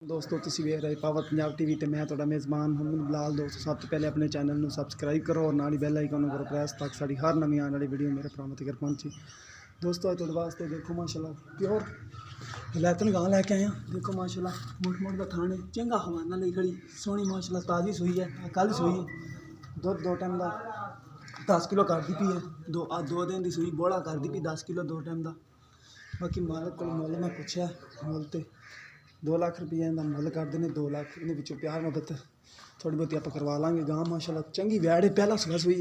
दोस्तों तुसीं वेख रहे पावर पंजाब टीवी ते मैं तुहाडा मेज़बान मोहम्मद बिलाल। दोस्तों सब तो पहले अपने चैनल नूं सबसक्राइब करो और नाल ही बैल आइकन नूं करो प्रेस ताकि साडी हर नवीं आने वाली वीडियो मेरे भरावां तक पहुंचे। दोस्तों तुहाडे वास्ते देखो माशाल्लाह प्योर लैतन गां लैके आया। देखो माशाल्लाह मोट मोट दा थाने चंगा हवाना लई खड़ी सोहनी माशाल्लाह ताज़ी सूई है, कल सूई है। दुध 2 टाइम का 10 किलो कर दी पी है। दो दिन की सूई बोला कर दी पी 10 किलो 2 टाइम का। बाकी मालक को मुल मैं पूछा मुल तो 2 लाख रुपये इनका मुल करते हैं। 2 लाख इन प्यार मुहब्बत थोड़ी बहुती आप करवा लाँगे। गां माशाल्लाह चंगी वैड़ है, पहला सुबह सूई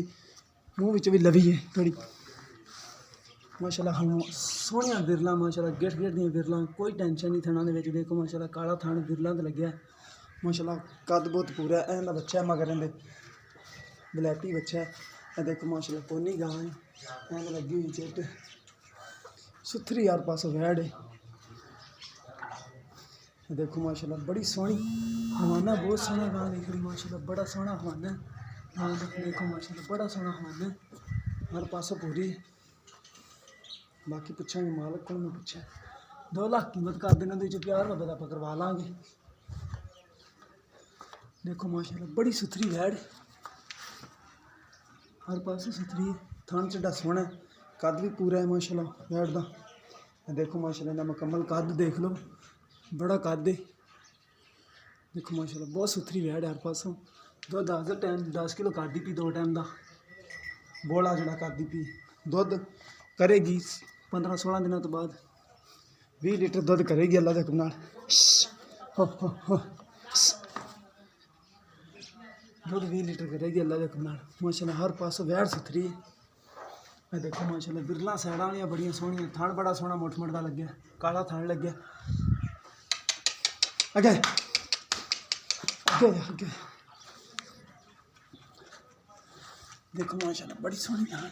मूँह भी लवी है थोड़ी माशाल्लाह। हम सोहनिया बिरला माशाल्लाह गिट गिट दी बिरला, कोई टेंशन नहीं थाना दे। देखो माशाल्लाह काला थान बिरला तो लग्या माशाल्लाह, कद बहुत पूरा है। इनका बच्चा है मगर इन्हें ब्लैकी बच्चा है। देखो माशाल्लाह पोनी गां है, एंड लगी हुई चिट सुथरी यार पास वैड़ है। देखो माशाल्लाह बड़ी सोहनी हवाना, बहुत सोहना गां दिख रही माशाल्लाह, बड़ा सोहना हवाना गां। देखो माशाल्लाह बड़ा सोहना हवाना हर पासों पूरी। बाकी पूछा मालक को मैं पूछा 2 लाख कीमत कर देना, प्यार मुहब्बत आप करवा लाँगे। देखो माशाल्लाह बड़ी सुथरी वैड़ हर पासों सुथरी है। थान चढ़ा सोहना है, कद भी पूरा है माशाल्लाह वैड़ का। देखो माशाल्लाह इन्हें मुकम्मल कद देख लो, बड़ा कद है। देखो माशाल्लाह बहुत सुथरी वैड़ है हर पासों। 10 टाइम 10 किलो कर दी पी 2 टाइम का बोला जड़ा कर दी पी। दुध करेगी 15-16 दिनों तो बाद 20 लीटर दुध करेगी अल्लाह के हुक्म नाल। दुध 20 लीटर करेगी अल्लाह के हुक्म नाल माशाल्लाह। हर पासों वैड़ सुथरी है। देखो माशाल्लाह बिरला सैड़ा वाली बड़िया सोहनिया, थान बड़ा सोहना मुठ मुठ का लग्या, काला थान लग्या। अगे अगे अगे देखो माशाल्लाह बड़ी सोहनी गां,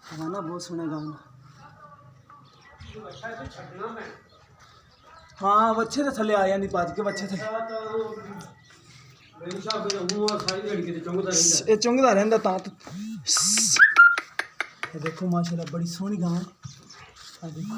हवाना बहुत सोहना गां। हाँ बच्चे तो थले आया नहीं पाज के बच्चे थे चुंगदा रहिंदा तां तो। देखो माशाल्लाह बड़ी सोहनी गां है। देखो